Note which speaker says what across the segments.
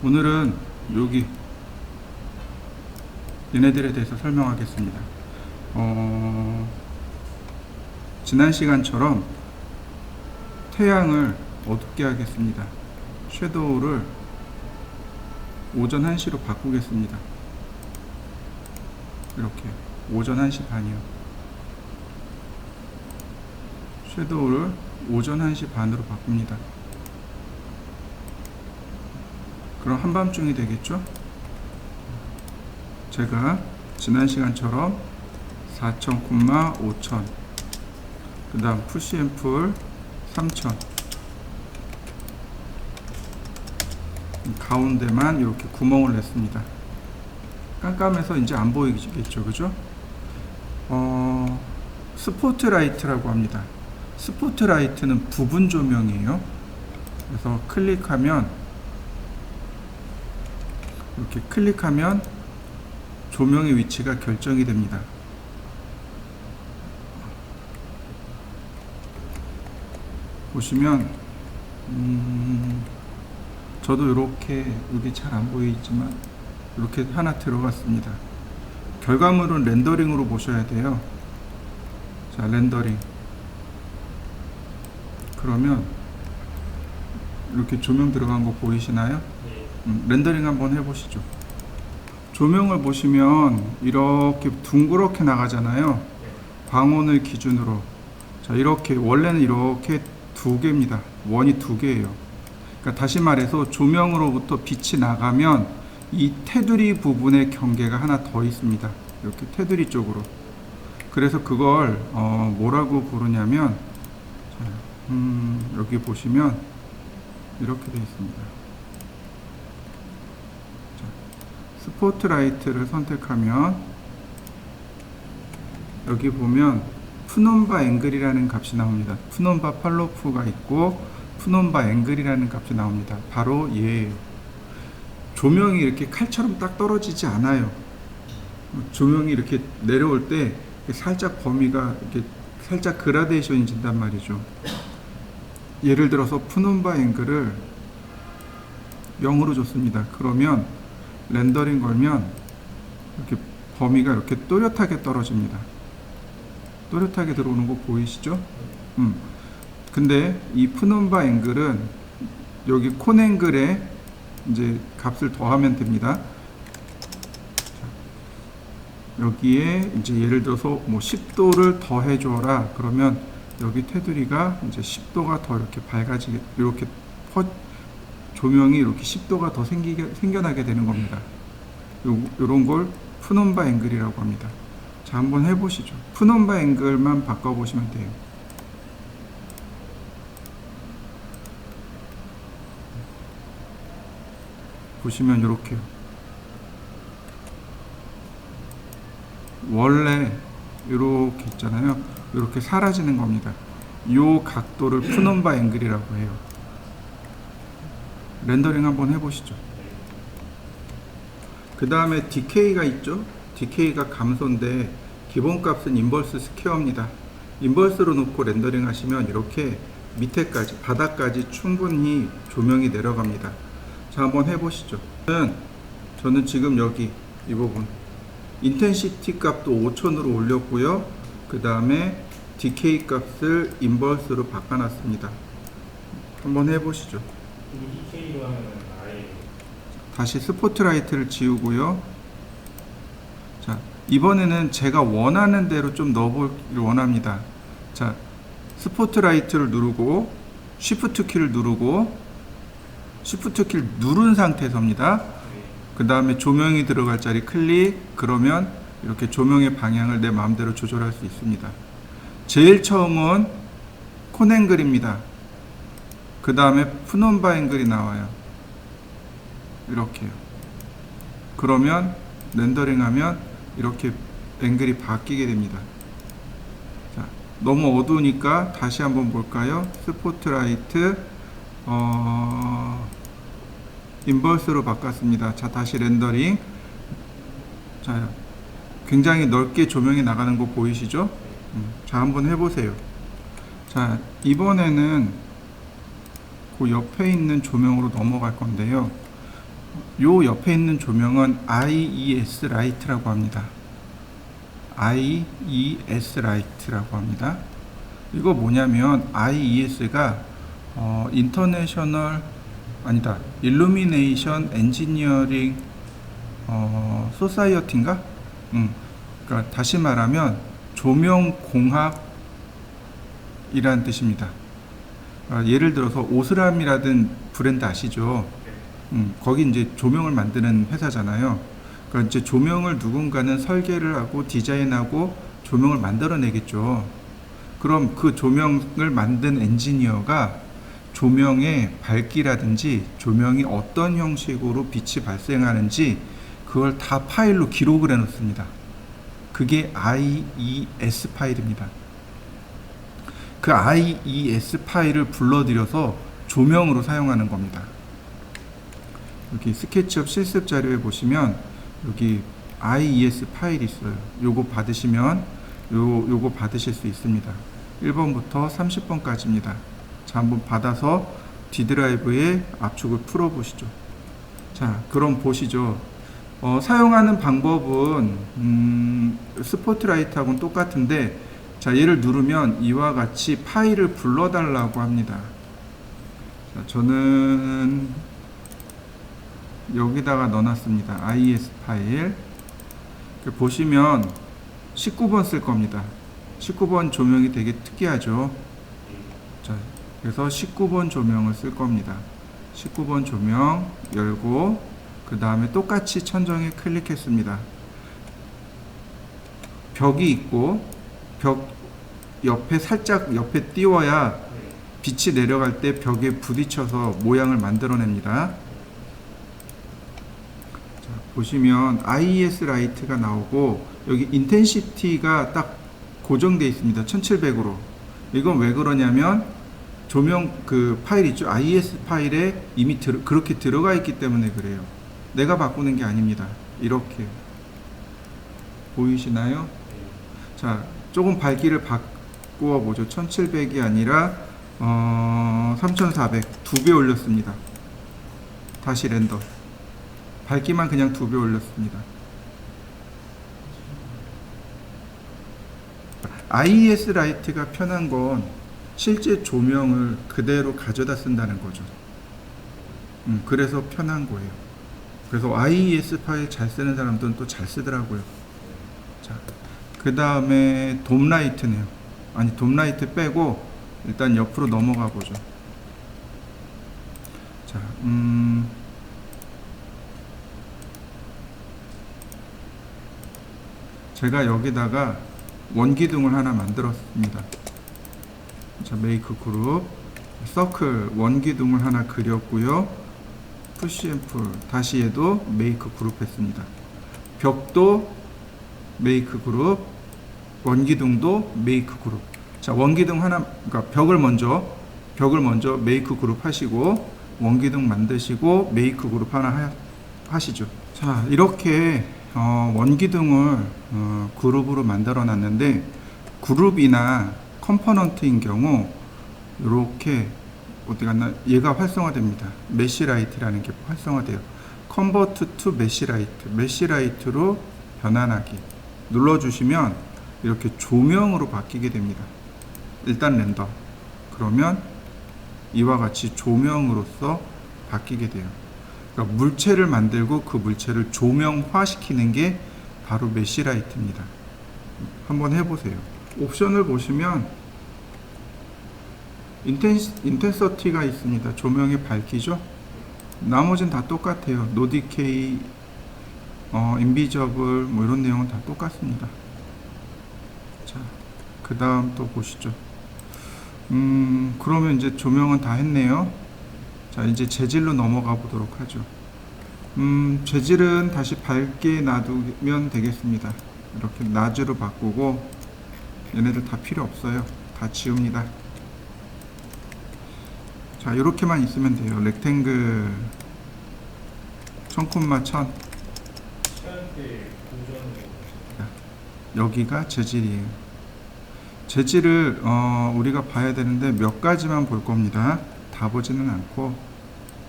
Speaker 1: 오늘은 여기 얘네들에 대해서 설명하겠습니다. 지난 시간처럼 태양을 어둡게 하겠습니다. 섀도우를 오전 1시로 바꾸겠습니다. 이렇게 오전 1시 반이요. 섀도우를 오전 1시 반으로 바꿉니다. 그럼 한밤중이 되겠죠? 제가 지난 시간처럼 4000, 5000, 그 다음 푸시 앰플 3000, 가운데만 이렇게 구멍을 냈습니다. 깜깜해서 이제 안 보이겠죠, 그죠? 스포트라이트라고 합니다. 스포트라이트는 부분 조명이에요. 그래서 이렇게 클릭하면 조명의 위치가 결정이 됩니다. 보시면 저도 이렇게 여기 잘 안 보이지만 이렇게 하나 들어갔습니다. 결과물은 렌더링으로 보셔야 돼요. 자, 렌더링. 그러면 이렇게 조명 들어간 거 보이시나요? 렌더링 한번 해보시죠. 조명을 보시면 이렇게 둥그렇게 나가잖아요. 광원을 기준으로. 자, 이렇게 원래는 이렇게 두 개입니다. 원이 두 개예요. 그러니까 다시 말해서 조명으로부터 빛이 나가면 이 테두리 부분의 경계가 하나 더 있습니다. 이렇게 테두리 쪽으로. 그래서 그걸 뭐라고 부르냐면 여기 보시면 이렇게 되어 있습니다. 스포트라이트를 선택하면 여기 보면 푸논바 앵글이라는 값이 나옵니다. 푸논바 팔로프가 있고 푸논바 앵글이라는 값이 나옵니다. 바로 얘예요. 조명이 이렇게 칼처럼 딱 떨어지지 않아요. 조명이 이렇게 내려올 때 살짝 범위가 이렇게 살짝 그라데이션이 진단 말이죠. 예를 들어서 푸논바 앵글을 0으로 줬습니다. 그러면 렌더링 걸면 이렇게 범위가 이렇게 또렷하게 떨어집니다. 또렷하게 들어오는 거 보이시죠? 근데 이 푸논바 앵글은 여기 콘 앵글에 이제 값을 더하면 됩니다. 여기에 이제 예를 들어서 뭐 10도를 더해 줘라. 그러면 여기 테두리가 이제 10도가 더 이렇게 밝아지게, 이렇게 조명이 이렇게 10도가 더 생겨나게 되는 겁니다. 요런 걸 푸논바 앵글이라고 합니다. 자, 한번 해보시죠. 푸논바 앵글만 바꿔보시면 돼요. 보시면 이렇게요. 원래 이렇게 있잖아요. 이렇게 사라지는 겁니다. 요 각도를 푸논바 앵글이라고 해요. 렌더링 한번 해보시죠. 그 다음에 디케이가 있죠. 디케이가 감소인데 기본값은 인버스 스퀘어입니다. 인버스로 놓고 렌더링 하시면 이렇게 밑에까지 바닥까지 충분히 조명이 내려갑니다. 자, 한번 해보시죠. 저는 지금 여기 이 부분 인텐시티 값도 5000으로 올렸고요. 그 다음에 디케이 값을 인버스로 바꿔놨습니다. 한번 해보시죠. 다시 스포트라이트를 지우고요. 자, 이번에는 제가 원하는 대로 좀 넣어보기를 원합니다. 자, 스포트라이트를 누르고 쉬프트 키를 누르고 쉬프트 키를 누른 상태에서입니다. 그 다음에 조명이 들어갈 자리 클릭. 그러면 이렇게 조명의 방향을 내 마음대로 조절할 수 있습니다. 제일 처음은 콘 앵글입니다. 그 다음에 푸논바 앵글이 나와요. 이렇게요. 그러면 렌더링 하면 이렇게 앵글이 바뀌게 됩니다. 자, 너무 어두우니까 다시 한번 볼까요? 스포트라이트 인버스로 바꿨습니다. 자, 다시 렌더링. 자, 굉장히 넓게 조명이 나가는 거 보이시죠? 자, 한번 해보세요. 자, 이번에는 그 옆에 있는 조명으로 넘어갈 건데요. 요 옆에 있는 조명은 IES 라이트라고 합니다. IES 라이트라고 합니다. 이거 뭐냐면 IES가 인터내셔널 아니다 일루미네이션 엔지니어링 소사이어티인가? 그러니까 다시 말하면 조명공학이라는 뜻입니다. 예를 들어서 오스람이라든 브랜드 아시죠? 거기 이제 조명을 만드는 회사잖아요. 그러니까 이제 조명을 누군가는 설계를 하고 디자인하고 조명을 만들어내겠죠. 그럼 그 조명을 만든 엔지니어가 조명의 밝기라든지 조명이 어떤 형식으로 빛이 발생하는지 그걸 다 파일로 기록을 해 놓습니다. 그게 IES 파일입니다. 그 IES 파일을 불러들여서 조명으로 사용하는 겁니다. 여기 스케치업 실습 자료에 보시면 여기 IES 파일이 있어요. 요거 받으시면 요거 받으실 수 있습니다. 1번부터 30번까지입니다. 자, 한번 받아서 D 드라이브에 압축을 풀어 보시죠. 자, 그럼 보시죠. 사용하는 방법은 스포트라이트하고는 똑같은데, 자, 얘를 누르면 이와 같이 파일을 불러달라고 합니다. 자, 저는 여기다가 넣어놨습니다. IES 파일. 보시면 19번 쓸 겁니다. 19번 조명이 되게 특이하죠. 자, 그래서 19번 조명을 쓸 겁니다. 19번 조명 열고 그 다음에 똑같이 천정에 클릭했습니다. 벽이 있고 벽 옆에 살짝 옆에 띄워야 빛이 내려갈 때 벽에 부딪혀서 모양을 만들어냅니다. 자, 보시면 IES 라이트가 나오고 여기 인텐시티가 딱 고정되어 있습니다. 1700으로. 이건 왜 그러냐면 조명 그 파일 있죠. IES 파일에 이미 그렇게 들어가 있기 때문에 그래요. 내가 바꾸는 게 아닙니다. 이렇게 보이시나요? 자, 조금 밝기를 바꾸어 보죠. 1700이 아니라 3400 2배 올렸습니다. 다시 렌더. 밝기만 그냥 2배 올렸습니다. IES 라이트가 편한 건 실제 조명을 그대로 가져다 쓴다는 거죠. 그래서 편한 거예요. 그래서 IES 파일 잘 쓰는 사람들은 또 잘 쓰더라고요. 자, 그 다음에 돔라이트네요. 아니, 돔라이트 빼고 일단 옆으로 넘어가 보죠. 자, 제가 여기다가 원기둥을 하나 만들었습니다. 자, 메이크 그룹 서클 원기둥을 하나 그렸고요. 푸시 앤 풀 다시 얘도 메이크 그룹 했습니다. 벽도 메이크 그룹, 원기둥도 메이크 그룹. 자, 원기둥 하나, 그러니까 벽을 먼저 메이크 그룹 하시고 원기둥 만드시고 메이크 그룹 하나 하시죠. 자, 이렇게 원기둥을 그룹으로 만들어 놨는데, 그룹이나 컴포넌트인 경우 이렇게 어디 갔나 얘가 활성화됩니다. 메시라이트라는 게 활성화돼요. 컨버트 투 메시라이트, 메시라이트로 변환하기 눌러주시면 이렇게 조명으로 바뀌게 됩니다. 일단 렌더. 그러면 이와 같이 조명으로서 바뀌게 돼요. 그러니까 물체를 만들고 그 물체를 조명화시키는 게 바로 메시라이트입니다. 한번 해보세요. 옵션을 보시면 인텐서티가 있습니다. 조명의 밝기죠. 나머지는 다 똑같아요. 노디케이, 인비저블 뭐 이런 내용은 다 똑같습니다. 자, 그 다음 또 보시죠. 그러면 이제 조명은 다 했네요. 자, 이제 재질로 넘어가 보도록 하죠. 재질은 다시 밝게 놔두면 되겠습니다. 이렇게 낮으로 바꾸고, 얘네들 다 필요 없어요. 다 지웁니다. 자, 이렇게만 있으면 돼요. 렉탱글 1000,1000. 여기가 재질이에요. 재질을 우리가 봐야 되는데 몇 가지만 볼 겁니다. 다 보지는 않고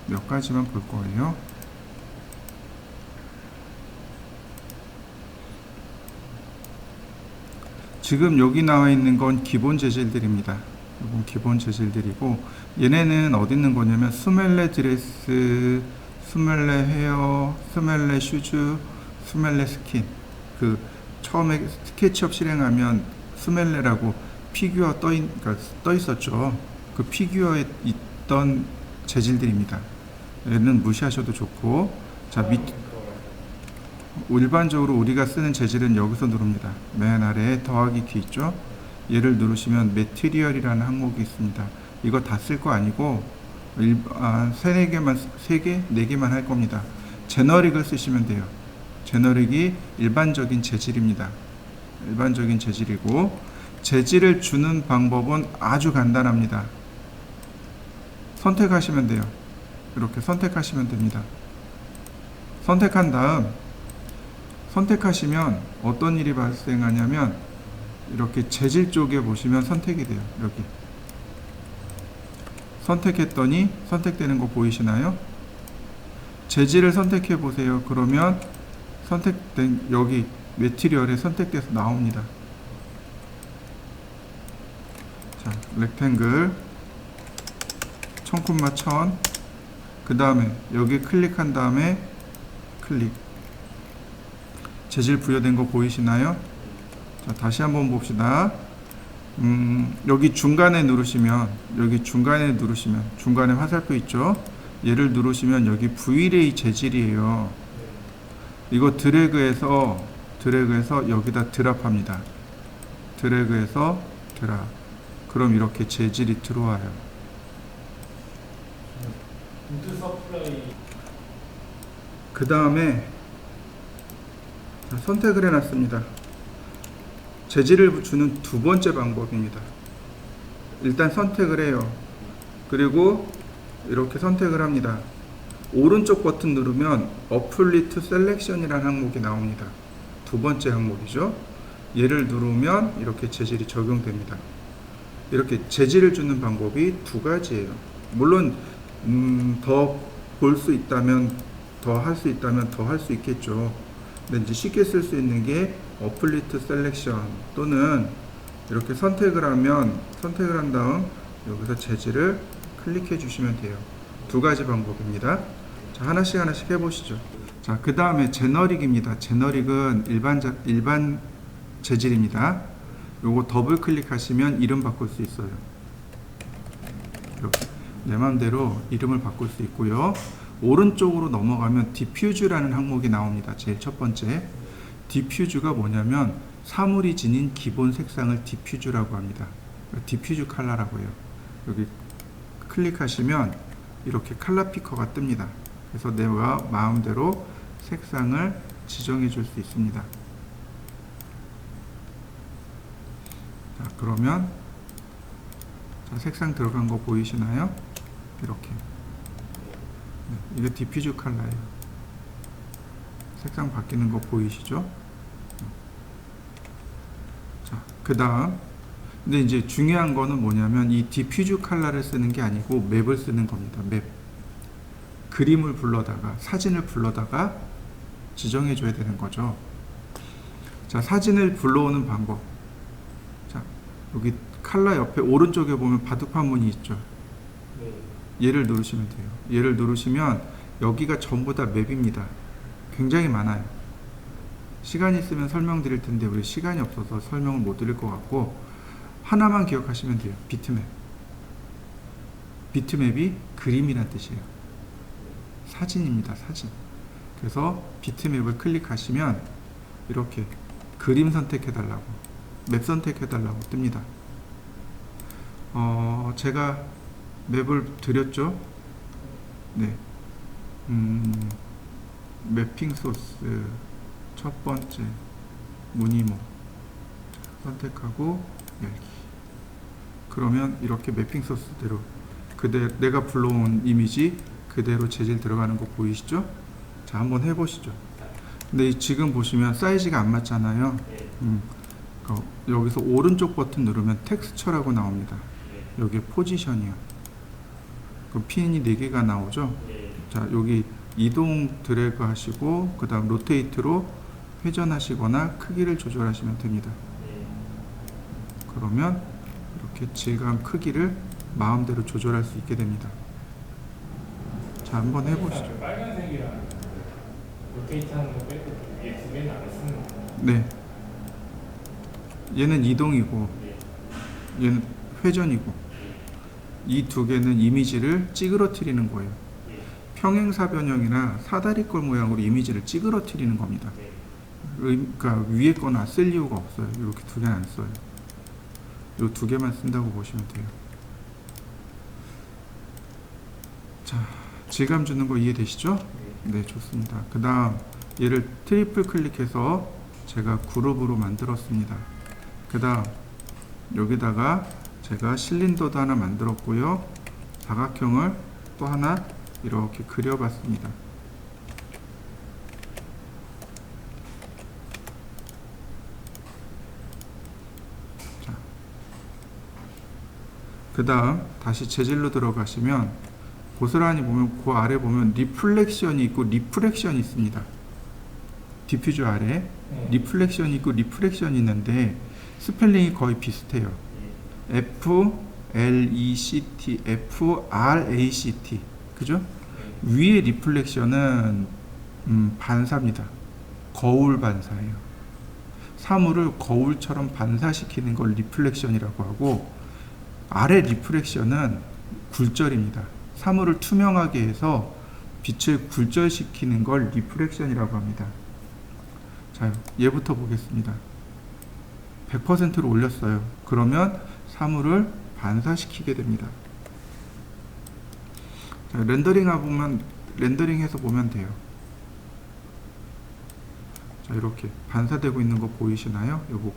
Speaker 1: 몇 가지만 볼 거예요. 지금 여기 나와 있는 건 기본 재질들입니다. 이건 기본 재질들이고, 얘네는 어디 있는 거냐면 스멜레 드레스, 스멜레 헤어, 스멜레 슈즈, 스멜레 스킨. 그 처음에 스케치업 실행하면 스멜레라고 피규어 그러니까 떠 있었죠. 그 피규어에 있던 재질들입니다. 얘는 무시하셔도 좋고, 자, 일반적으로 우리가 쓰는 재질은 여기서 누릅니다. 맨 아래에 더하기 키 있죠. 얘를 누르시면 매티리얼이라는 항목이 있습니다. 이거 다 쓸 거 아니고 3-4개만 3개? 4개만 할 겁니다. 제너릭을 쓰시면 돼요. 제너릭이 일반적인 재질입니다. 일반적인 재질이고, 재질을 주는 방법은 아주 간단합니다. 선택하시면 돼요. 이렇게 선택하시면 됩니다. 선택한 다음, 선택하시면 어떤 일이 발생하냐면 이렇게 재질 쪽에 보시면 선택이 돼요. 여기 선택했더니 선택되는 거 보이시나요? 재질을 선택해 보세요. 그러면 선택된 여기 매티리얼에 선택돼서 나옵니다. 자, 렉탱글 1000,1000. 그 다음에 여기 클릭한 다음에 클릭. 재질 부여된 거 보이시나요? 자, 다시 한번 봅시다. 여기 중간에 누르시면, 중간에 화살표 있죠? 얘를 누르시면 여기 Vray 재질이에요. 이거 드래그해서 여기다 드랍합니다. 드래그해서 드랍. 그럼 이렇게 재질이 들어와요. 그 다음에 선택을 해놨습니다. 재질을 주는 두 번째 방법입니다. 일단 선택을 해요. 그리고 이렇게 선택을 합니다. 오른쪽 버튼 누르면 Apply to Selection이라는 항목이 나옵니다. 두 번째 항목이죠. 얘를 누르면 이렇게 재질이 적용됩니다. 이렇게 재질을 주는 방법이 두 가지예요. 물론 더 볼 수 있다면, 더 할 수 있다면 더 할 수 있겠죠. 근데 이제 쉽게 쓸 수 있는 게 Apply to Selection, 또는 이렇게 선택을 한 다음 여기서 재질을 클릭해 주시면 돼요. 두 가지 방법입니다. 자, 하나씩 해보시죠. 자, 그 다음에 제너릭입니다. 제너릭은 일반 재질입니다. 요거 더블 클릭하시면 이름 바꿀 수 있어요. 이렇게 내 맘대로 이름을 바꿀 수 있고요. 오른쪽으로 넘어가면 디퓨즈라는 항목이 나옵니다. 제일 첫 번째. 디퓨즈가 뭐냐면 사물이 지닌 기본 색상을 디퓨즈라고 합니다. 디퓨즈 컬러라고 해요. 여기 클릭하시면 이렇게 컬러 피커가 뜹니다. 그래서 내가 마음대로 색상을 지정해 줄 수 있습니다. 자, 그러면 자, 색상 들어간 거 보이시나요? 이렇게. 네, 이게 디퓨즈 컬러예요. 색상 바뀌는 거 보이시죠? 자, 그 다음. 근데 이제 중요한 거는 뭐냐면 이 디퓨즈 컬러를 쓰는 게 아니고 맵을 쓰는 겁니다. 맵. 그림을 불러다가, 사진을 불러다가 지정해 줘야 되는 거죠. 자, 사진을 불러오는 방법. 자, 여기 컬러 옆에 오른쪽에 보면 바둑판 무늬 있죠. 얘를 누르시면 돼요. 얘를 누르시면 여기가 전부 다 맵입니다. 굉장히 많아요. 시간이 있으면 설명드릴 텐데 우리 시간이 없어서 설명을 못 드릴 것 같고, 하나만 기억하시면 돼요. 비트맵. 비트맵이 그림이란 뜻이에요. 사진입니다. 사진. 그래서 비트맵을 클릭하시면 이렇게 그림 선택해달라고, 맵 선택해달라고 뜹니다. 제가 맵을 드렸죠. 네. 매핑 소스 첫 번째 무늬모 선택하고 열기. 그러면 이렇게 매핑 소스대로 내가 불러온 이미지 그대로 재질 들어가는 거 보이시죠? 자, 한번 해보시죠. 근데 지금 보시면 사이즈가 안 맞잖아요. 여기서 오른쪽 버튼 누르면 텍스처라고 나옵니다. 여기 포지션이요. 그 핀이 4개가 나오죠. 자, 여기 이동 드래그 하시고 그 다음 로테이트로 회전하시거나 크기를 조절하시면 됩니다. 그러면 이렇게 질감 크기를 마음대로 조절할 수 있게 됩니다. 자, 한번 해보시죠.
Speaker 2: 빨간색이랑 로테이트하는 거 빼고 위에 두 개는 안 쓰는 거.
Speaker 1: 네. 얘는 이동이고
Speaker 2: 예.
Speaker 1: 얘는 회전이고 이 두 개는 이미지를 찌그러뜨리는 거예요.
Speaker 2: 예.
Speaker 1: 평행사 변형이나 사다리꼴 모양으로 이미지를 찌그러뜨리는 겁니다.
Speaker 2: 네.
Speaker 1: 그러니까 위에 거는 쓸 이유가 없어요. 이렇게 두 개는 안 써요. 이 두 개만 쓴다고 보시면 돼요. 자, 질감 주는 거 이해되시죠? 네, 좋습니다. 그 다음 얘를 트리플 클릭해서 제가 그룹으로 만들었습니다. 그 다음 여기다가 제가 실린더도 하나 만들었고요. 사각형을 또 하나 이렇게 그려봤습니다. 자, 그 다음 다시 재질로 들어가시면 고스란히 보면 그 아래 보면 리플렉션이 있고 리프렉션이 있습니다. 디퓨저 아래 리플렉션이 있고 리프렉션이 있는데 스펠링이 거의 비슷해요. FLECT, FRACT, 그죠? 위에 리플렉션은 반사입니다. 거울 반사예요. 사물을 거울처럼 반사시키는 걸 리플렉션이라고 하고, 아래 리프렉션은 굴절입니다. 사물을 투명하게 해서 빛을 굴절시키는 걸 리프렉션이라고 합니다. 자, 얘부터 보겠습니다. 100%로 올렸어요. 그러면 사물을 반사시키게 됩니다. 자, 렌더링해서 보면 돼요. 자, 이렇게 반사되고 있는 거 보이시나요? 이 부분.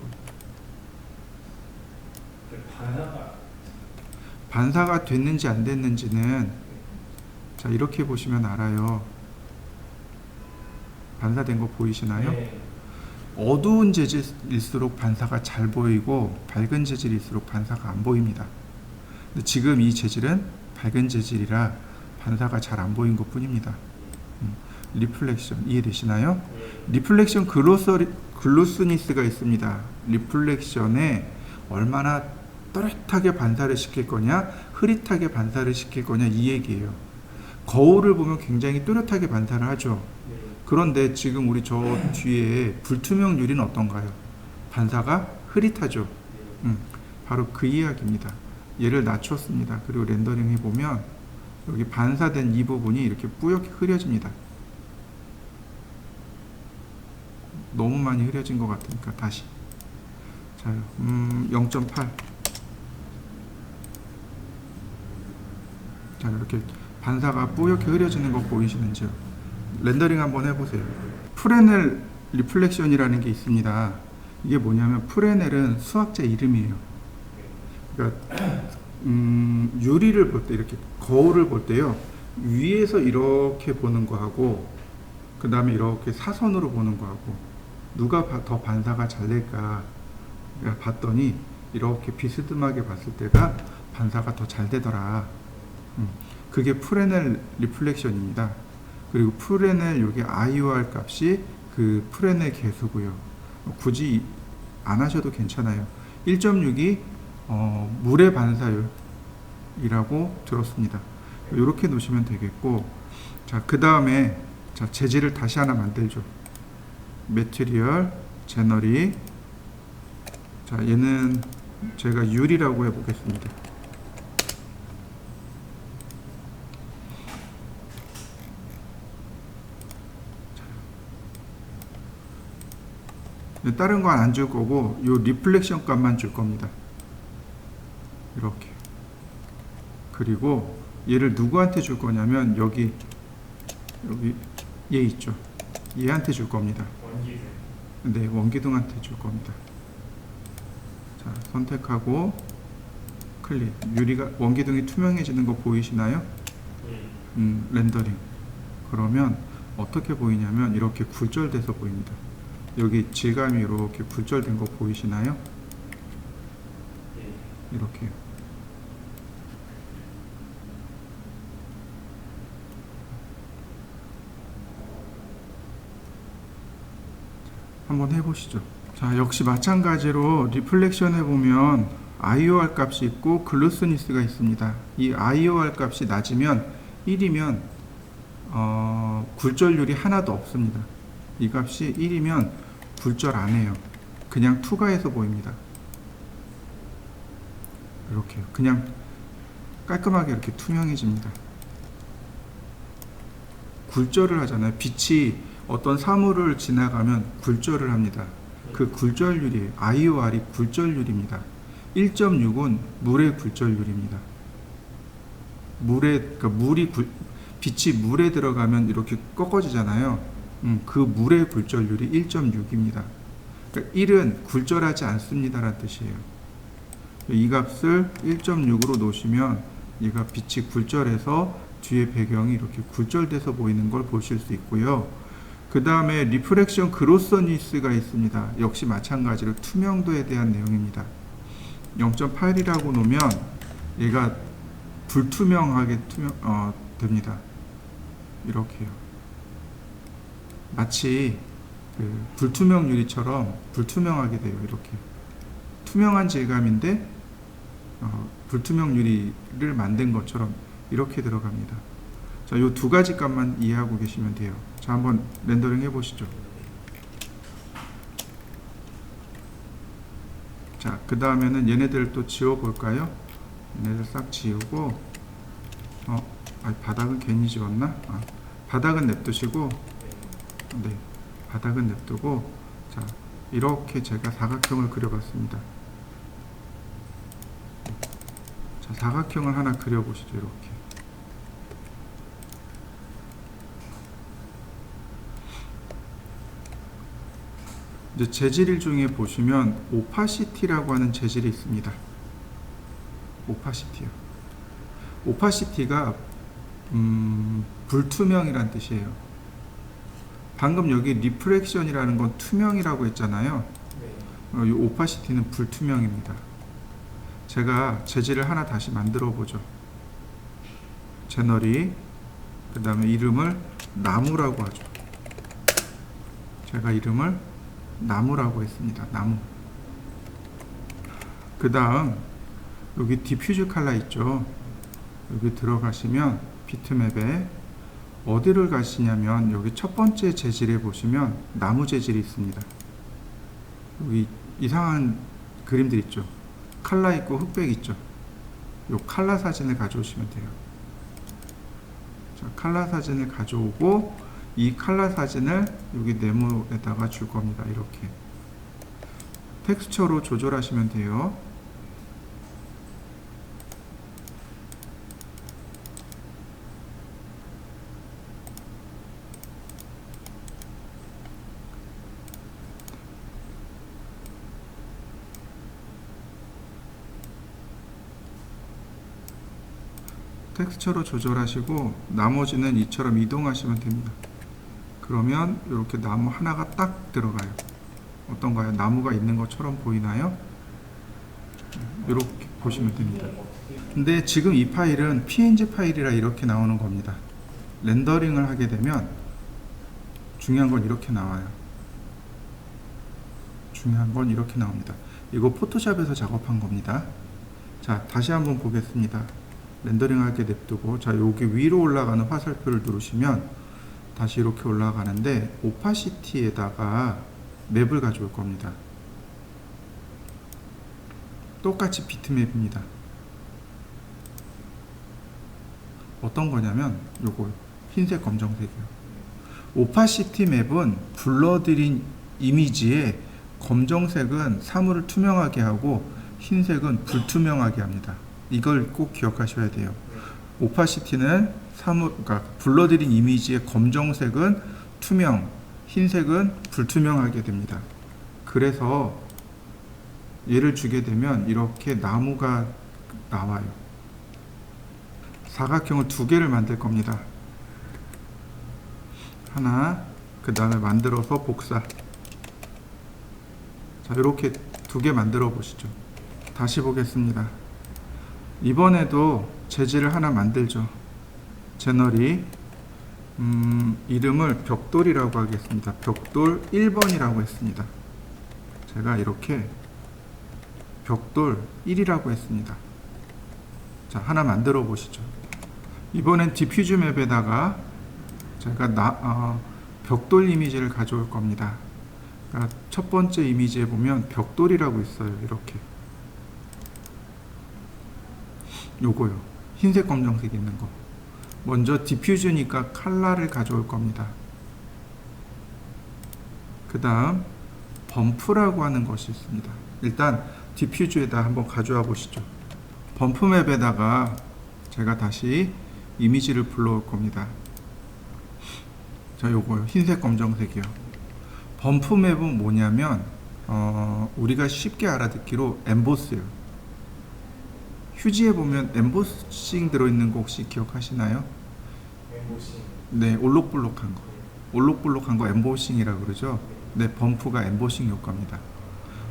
Speaker 1: 반사가 됐는지 안 됐는지는 자, 이렇게 보시면 알아요. 반사된 거 보이시나요?
Speaker 2: 네.
Speaker 1: 어두운 재질일수록 반사가 잘 보이고 밝은 재질일수록 반사가 안 보입니다. 근데 지금 이 재질은 밝은 재질이라 반사가 잘 안 보인 것 뿐입니다. 리플렉션 이해되시나요? 리플렉션 글로스니스가 있습니다. 리플렉션에 얼마나 또렷하게 반사를 시킬 거냐, 흐릿하게 반사를 시킬 거냐 이 얘기예요. 거울을 보면 굉장히 또렷하게 반사를 하죠. 그런데 지금 우리 저 뒤에 불투명 유리는 어떤가요? 반사가 흐릿하죠. 바로 그 이야기입니다. 얘를 낮췄습니다. 그리고 렌더링 해보면 여기 반사된 이 부분이 이렇게 뿌옇게 흐려집니다. 너무 많이 흐려진 것 같으니까 다시. 자, 0.8. 자, 이렇게 반사가 뿌옇게 흐려지는 거 보이시는지요? 렌더링 한번 해보세요. 프레넬 리플렉션이라는 게 있습니다. 이게 뭐냐면 프레넬은 수학자 이름이에요. 그러니까 유리를 볼 때 이렇게 거울을 볼 때요, 위에서 이렇게 보는 거하고 그 다음에 이렇게 사선으로 보는 거하고 누가 더 반사가 잘 될까 봤더니 이렇게 비스듬하게 봤을 때가 반사가 더 잘 되더라. 그게 프레넬 리플렉션입니다. 그리고 프레넬 여기 IOR 값이 그 프레넬 계수고요. 굳이 안 하셔도 괜찮아요. 1.6이 물의 반사율이라고 들었습니다. 이렇게 놓으시면 되겠고, 자, 그 다음에 자, 재질을 다시 하나 만들죠. 매트리얼, 제너리. 자, 얘는 제가 유리라고 해보겠습니다. 다른 건 안 줄 거고 요 리플렉션 값만 줄 겁니다. 이렇게. 그리고 얘를 누구한테 줄 거냐면 여기 얘 있죠. 얘한테 줄 겁니다.
Speaker 2: 원기둥.
Speaker 1: 네, 원기둥한테 줄 겁니다. 자, 선택하고 클릭. 유리가 원기둥이 투명해지는 거 보이시나요? 렌더링. 그러면 어떻게 보이냐면 이렇게 굴절돼서 보입니다. 여기 질감이 이렇게 굴절된 거 보이시나요? 이렇게요. 한번 해보시죠. 자, 자, 역시 마찬가지로 리플렉션 해보면 IOR 값이 있고 글루스니스가 있습니다. 이 IOR 값이 낮으면 1이면 굴절률이 하나도 없습니다. 이 값이 1이면 굴절 안 해요. 그냥 투과해서 보입니다. 이렇게요. 그냥 깔끔하게 이렇게 투명해집니다. 굴절을 하잖아요. 빛이 어떤 사물을 지나가면 굴절을 합니다. 그 굴절률이에요. IOR이 굴절률입니다. 1.6은 물의 굴절률입니다. 그러니까 빛이 물에 들어가면 이렇게 꺾어지잖아요. 그 물의 굴절률이 1.6입니다. 그러니까 1은 굴절하지 않습니다라는 뜻이에요. 이 값을 1.6으로 놓으시면 얘가 빛이 굴절해서 뒤에 배경이 이렇게 굴절돼서 보이는 걸 보실 수 있고요. 그 다음에 리프렉션 그로서니스가 있습니다. 역시 마찬가지로 투명도에 대한 내용입니다. 0.8이라고 놓으면 얘가 불투명하게 됩니다. 이렇게요. 마치 그 불투명 유리처럼 불투명하게 돼요. 이렇게 투명한 질감인데 불투명 유리를 만든 것처럼 이렇게 들어갑니다. 자, 요 두 가지 값만 이해하고 계시면 돼요. 자, 한번 렌더링 해보시죠. 자, 그 다음에는 얘네들을 또 지워볼까요? 얘네들 싹 지우고, 바닥은 괜히 지웠나? 바닥은 냅두시고, 네, 바닥은 냅두고, 자, 이렇게 제가 사각형을 그려봤습니다. 자, 사각형을 하나 그려보시죠. 이렇게. 이제 재질 중에 보시면 오파시티라고 하는 재질이 있습니다. 오파시티요. 오파시티가 불투명이란 뜻이에요. 방금 여기 리프렉션이라는 건 투명이라고 했잖아요. 이 오파시티는 불투명입니다. 제가 재질을 하나 다시 만들어 보죠. 제너리, 그 다음에 이름을 나무라고 하죠. 제가 이름을 나무라고 했습니다. 나무. 그 다음 여기 디퓨즈 컬러 있죠. 여기 들어가시면 비트맵에 어디를 가시냐면 여기 첫 번째 재질에 보시면 나무 재질이 있습니다. 여기 이상한 그림들 있죠. 컬러 있고 흑백 있죠. 요 컬러 사진을 가져오시면 돼요. 자, 컬러 사진을 가져오고 이 컬러 사진을 여기 네모에다가 줄 겁니다. 이렇게 텍스처로 조절하시면 돼요. 텍스처로 조절하시고 나머지는 이처럼 이동하시면 됩니다. 그러면 이렇게 나무 하나가 딱 들어가요. 어떤가요? 나무가 있는 것처럼 보이나요? 이렇게 보시면 됩니다. 근데 지금 이 파일은 PNG 파일이라 이렇게 나오는 겁니다. 렌더링을 하게 되면 중요한 건 이렇게 나와요. 중요한 건 이렇게 나옵니다. 이거 포토샵에서 작업한 겁니다. 자, 다시 한번 보겠습니다. 렌더링 하게 냅두고, 자, 여기 위로 올라가는 화살표를 누르시면 다시 이렇게 올라가는데 오파시티에다가 맵을 가져올 겁니다. 똑같이 비트맵입니다. 어떤 거냐면 요거 흰색 검정색이요. 오파시티 맵은 불러들인 이미지에 검정색은 사물을 투명하게 하고 흰색은 불투명하게 합니다. 이걸 꼭 기억하셔야 돼요. 오파시티는 그러니까 불러들인 이미지의 검정색은 투명, 흰색은 불투명하게 됩니다. 그래서 얘를 주게 되면 이렇게 나무가 나와요. 사각형을 두 개를 만들 겁니다. 하나, 그 다음에 만들어서 복사. 자, 이렇게 두 개 만들어 보시죠. 다시 보겠습니다. 이번에도 재질을 하나 만들죠. 제너리, 이름을 벽돌이라고 하겠습니다. 벽돌 1번이라고 했습니다. 자, 제가 이렇게 벽돌 1이라고 했습니다. 자, 하나 만들어 보시죠. 이번엔 디퓨즈 맵에다가 제가 벽돌 이미지를 가져올 겁니다. 그러니까 첫 번째 이미지에 보면 벽돌이라고 있어요. 이렇게 요거요. 흰색 검정색 있는 거. 먼저 디퓨즈니까 컬러를 가져올 겁니다. 그 다음 범프라고 하는 것이 있습니다. 일단 디퓨즈에다 한번 가져와 보시죠. 범프 맵에다가 제가 다시 이미지를 불러올 겁니다. 자, 요거요. 흰색 검정색이요. 범프 맵은 뭐냐면 우리가 쉽게 알아듣기로 엠보스요. 휴지에 보면 엠보싱 들어있는 거 혹시 기억하시나요?
Speaker 2: 엠보싱.
Speaker 1: 네, 올록볼록한 거. 올록볼록한 거 엠보싱이라고 그러죠. 네, 범프가 엠보싱 효과입니다.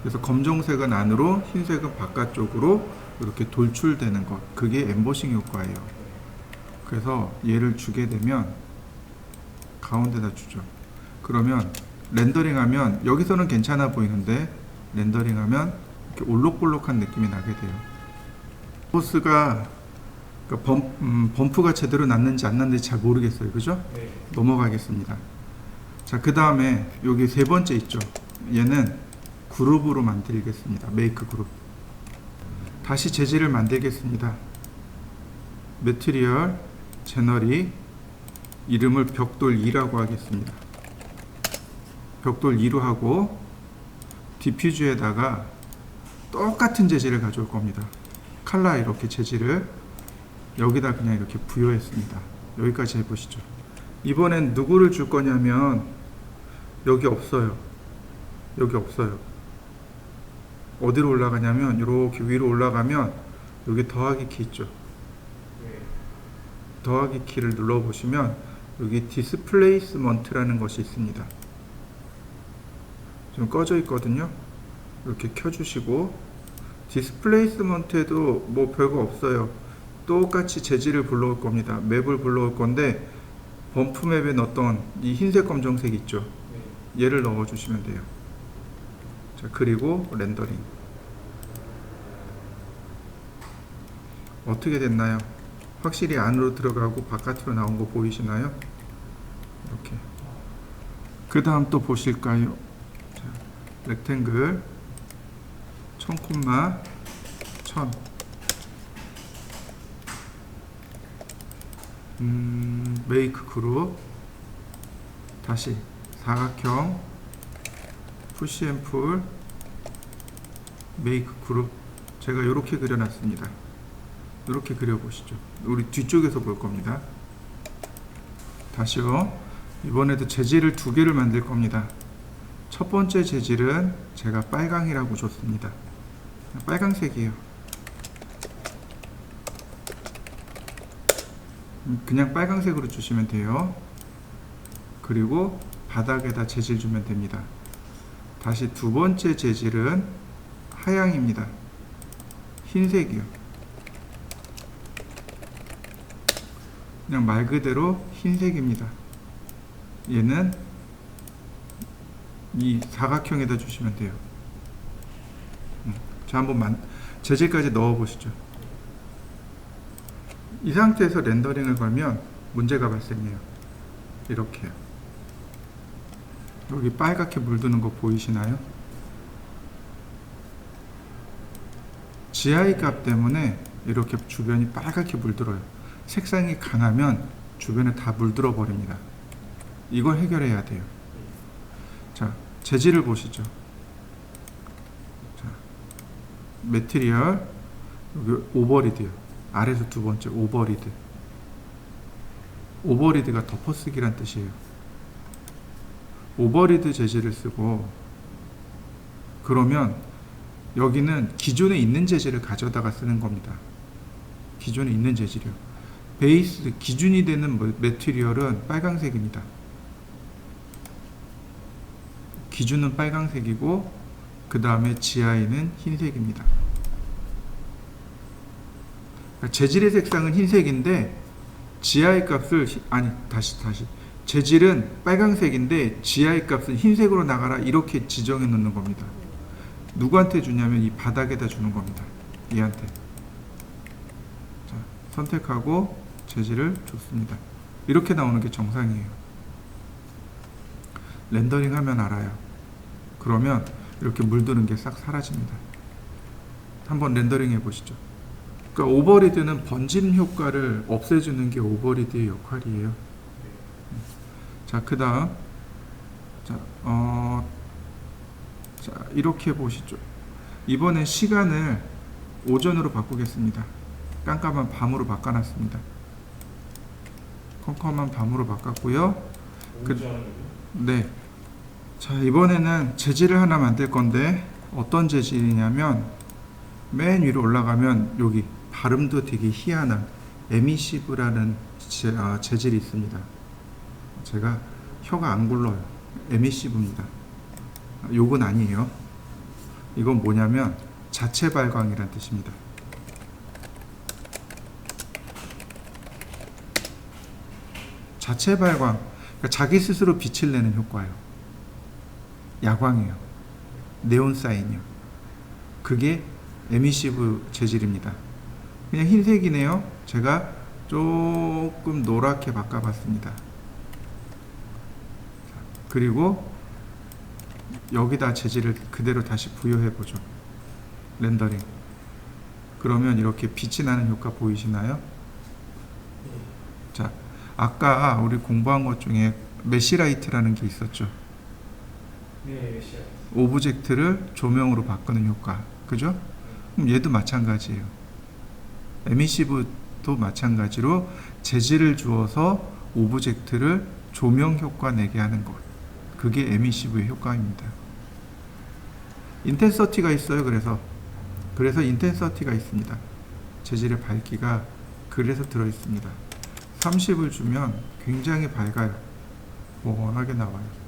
Speaker 1: 그래서 검정색은 안으로, 흰색은 바깥쪽으로 이렇게 돌출되는 것. 그게 엠보싱 효과예요. 그래서 얘를 주게 되면 가운데다 주죠. 그러면 렌더링하면 여기서는 괜찮아 보이는데 렌더링하면 이렇게 올록볼록한 느낌이 나게 돼요. 보스가 범프가 제대로 났는지 안 났는지 잘 모르겠어요. 그죠?
Speaker 2: 네.
Speaker 1: 넘어가겠습니다. 자, 그 다음에 여기 세 번째 있죠. 얘는 그룹으로 만들겠습니다. 메이크 그룹. 다시 재질을 만들겠습니다. 매트리얼, 제너리, 이름을 벽돌 2라고 하겠습니다. 벽돌 2로 하고 디퓨즈에다가 똑같은 재질을 가져올 겁니다. 칼라 이렇게 재질을 여기다 그냥 이렇게 부여했습니다. 여기까지 해보시죠. 이번엔 누구를 줄 거냐면 여기 없어요. 여기 없어요. 어디로 올라가냐면 이렇게 위로 올라가면 여기 더하기 키 있죠.
Speaker 2: 네.
Speaker 1: 더하기 키를 눌러보시면 여기 디스플레이스먼트라는 것이 있습니다. 좀 꺼져 있거든요. 이렇게 켜주시고 디스플레이스먼트에도 뭐 별거 없어요. 똑같이 재질을 불러올 겁니다. 맵을 불러올 건데 범프 맵에 넣었던 이 흰색 검정색 있죠.
Speaker 2: 네.
Speaker 1: 얘를 넣어주시면 돼요. 자, 그리고 렌더링. 어떻게 됐나요? 확실히 안으로 들어가고 바깥으로 나온 거 보이시나요? 이렇게. 그 다음 또 보실까요? 자, 렉탱글 1000, 1000. 메이크 그룹. 다시 사각형 푸시 앤 풀 메이크 그룹. 제가 이렇게 그려놨습니다. 이렇게 그려보시죠. 우리 뒤쪽에서 볼 겁니다. 다시요. 이번에도 재질을 두 개를 만들 겁니다. 첫 번째 재질은 제가 빨강이라고 줬습니다. 빨강색이에요. 그냥 빨강색으로 주시면 돼요. 그리고 바닥에다 재질 주면 됩니다. 다시 두 번째 재질은 하양입니다. 흰색이요. 그냥 말 그대로 흰색입니다. 얘는 이 사각형에다 주시면 돼요. 자, 한번 재질까지 넣어 보시죠. 이 상태에서 렌더링을 걸면 문제가 발생해요. 이렇게요. 여기 빨갛게 물드는 거 보이시나요? GI 값 때문에 이렇게 주변이 빨갛게 물들어요. 색상이 강하면 주변에 다 물들어 버립니다. 이걸 해결해야 돼요. 자, 재질을 보시죠. 자, 매트리얼, 여기 오버리드요. 아래서 두 번째 오버리드. 오버리드가 덮어쓰기란 뜻이에요. 오버리드 재질을 쓰고, 그러면 여기는 기존에 있는 재질을 가져다가 쓰는 겁니다. 기존에 있는 재질이요. 베이스 기준이 되는 매트리얼은 빨강색입니다. 기준은 빨강색이고 그 다음에 GI는 흰색입니다. 그러니까 재질의 색상은 흰색인데 GI 값을 다시 재질은 빨강색인데 GI 값은 흰색으로 나가라 이렇게 지정해 놓는 겁니다. 누구한테 주냐면 이 바닥에다 주는 겁니다. 얘한테. 자, 선택하고 재질을 줬습니다. 이렇게 나오는 게 정상이에요. 렌더링 하면 알아요. 그러면 이렇게 물드는 게 싹 사라집니다. 한번 렌더링 해보시죠. 그러니까 오버리드는 번짐 효과를 없애주는 게 오버리드의 역할이에요. 자, 그 다음 자, 이렇게 보시죠. 이번엔 시간을 오전으로 바꾸겠습니다. 깜깜한 밤으로 바꿔놨습니다. 컴컴한 밤으로 바꿨고요.
Speaker 2: 오전
Speaker 1: 네. 자, 이번에는 재질을 하나 만들 건데 어떤 재질이냐면 맨 위로 올라가면 여기 발음도 되게 희한한 에미시브라는 재질이 있습니다. 제가 혀가 안 굴러요. 에미시브입니다. 욕은 아니에요. 이건 뭐냐면 자체 발광이란 뜻입니다. 자체 발광, 그러니까 자기 스스로 빛을 내는 효과예요. 야광이에요. 네온 사인이요. 그게 에미시브 재질입니다. 그냥 흰색이네요. 제가 조금 노랗게 바꿔봤습니다. 그리고 여기다 재질을 그대로 다시 부여해보죠. 렌더링. 그러면 이렇게 빛이 나는 효과 보이시나요? 자, 아까 우리 공부한 것 중에 메시라이트라는 게 있었죠.
Speaker 2: 네, 시작.
Speaker 1: 오브젝트를 조명으로 바꾸는 효과. 그죠? 그럼 얘도 마찬가지예요. 에미시브도 마찬가지로 재질을 주어서 오브젝트를 조명 효과 내게 하는 것. 그게 에미시브의 효과입니다. 인텐서티가 있어요. 그래서 인텐서티가 있습니다. 재질의 밝기가 그래서 들어있습니다. 30을 주면 굉장히 밝아요. 훤하게 나와요.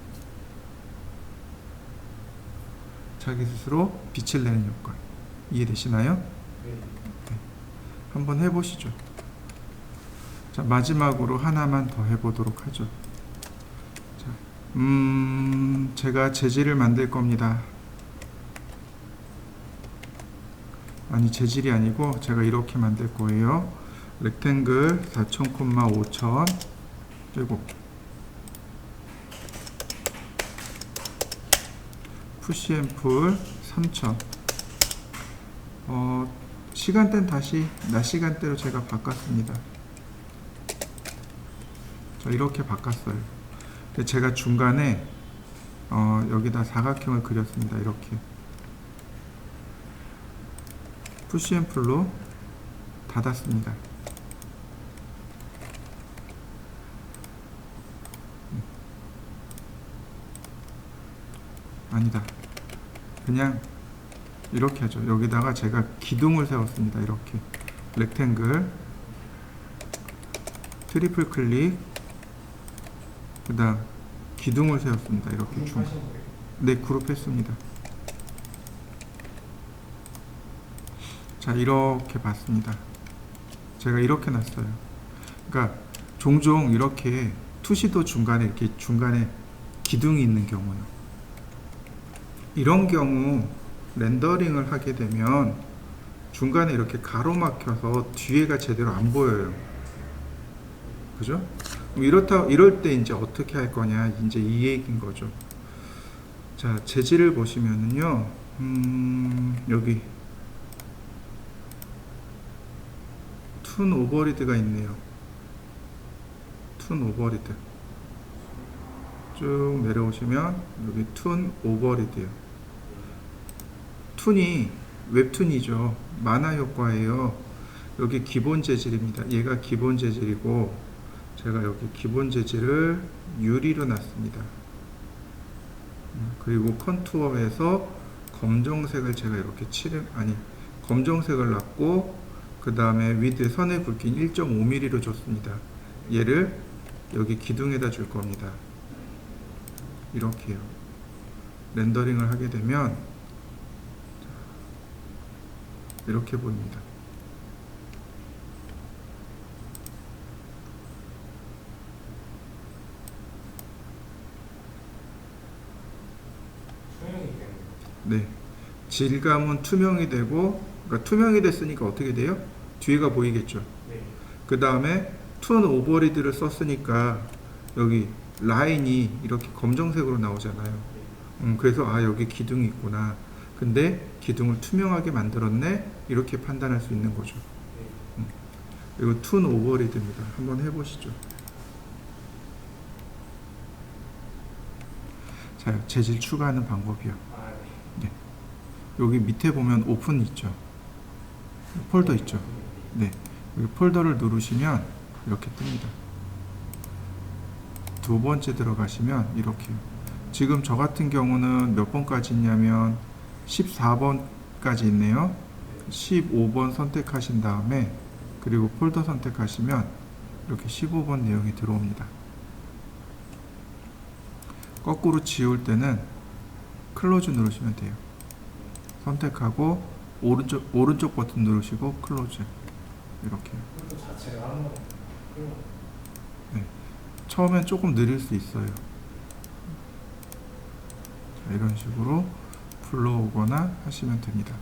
Speaker 1: 자기 스스로 빛을 내는 효과. 이해되시나요?
Speaker 2: 네.
Speaker 1: 한번 해보시죠. 자, 마지막으로 하나만 더 해보도록 하죠. 자, 제가 재질을 만들 겁니다. 아니, 재질이 아니고 제가 이렇게 만들 거예요. 렉탱글 4000, 5000 그리고 푸시앤풀 3000. 시간대는 다시 낮 시간대로 제가 바꿨습니다. 자, 이렇게 바꿨어요. 근데 제가 중간에 여기다 사각형을 그렸습니다. 이렇게 푸시앤풀로 닫았습니다. 아니다. 그냥 이렇게 하죠. 여기다가 제가 기둥을 세웠습니다. 이렇게 렉탱글 트리플 클릭 그 다음 기둥을 세웠습니다. 이렇게 중.
Speaker 2: 하신 거예요?
Speaker 1: 네, 그룹했습니다. 자, 이렇게 봤습니다. 제가 이렇게 놨어요. 그러니까 종종 이렇게 투시도 중간에 이렇게 중간에 기둥이 있는 경우요. 이런 경우 렌더링을 하게 되면 중간에 이렇게 가로막혀서 뒤에가 제대로 안 보여요. 그죠? 이럴 때 이제 어떻게 할 거냐, 이제 이 얘기인 거죠. 자, 재질을 보시면은요, 여기 툰 오버리드가 있네요. 툰 오버리드 쭉 내려오시면 여기 툰 오버리드요. 툰이 웹툰이죠. 만화 효과예요. 여기 기본 재질입니다. 얘가 기본 재질이고 제가 여기 기본 재질을 유리로 놨습니다. 그리고 컨투어에서 검정색을 제가 이렇게 검정색을 놨고 그 다음에 위드 선의 굵기는 1.5mm로 줬습니다. 얘를 여기 기둥에다 줄 겁니다. 이렇게요. 렌더링을 하게 되면 이렇게 보입니다.
Speaker 2: 소형이 되는
Speaker 1: 네. 질감은 투명이 되고, 그러니까 투명이 됐으니까 어떻게 돼요? 뒤에가 보이겠죠.
Speaker 2: 네.
Speaker 1: 그 다음에 툰 오버리드를 썼으니까 여기 라인이 이렇게 검정색으로 나오잖아요. 그래서 아, 여기 기둥이 있구나. 근데 기둥을 투명하게 만들었네. 이렇게 판단할 수 있는 거죠.
Speaker 2: 네.
Speaker 1: 이거 툰 오버리드입니다. 한번 해보시죠. 자, 재질 추가하는 방법이요.
Speaker 2: 아,
Speaker 1: 네. 여기 밑에 보면 오픈 있죠. 폴더 있죠. 네. 여기 폴더를 누르시면 이렇게 뜹니다. 두 번째 들어가시면 이렇게요. 지금 저 같은 경우는 몇 번까지 있냐면 14번까지 있네요. 15번 선택하신 다음에 그리고 폴더 선택하시면 이렇게 15번 내용이 들어옵니다. 거꾸로 지울 때는 클로즈 누르시면 돼요. 선택하고 오른쪽 버튼 누르시고 클로즈. 이렇게요.
Speaker 2: 폴더 자체가 한번
Speaker 1: 네. 처음엔 조금 느릴 수 있어요. 자, 이런 식으로 불러오거나 하시면 됩니다.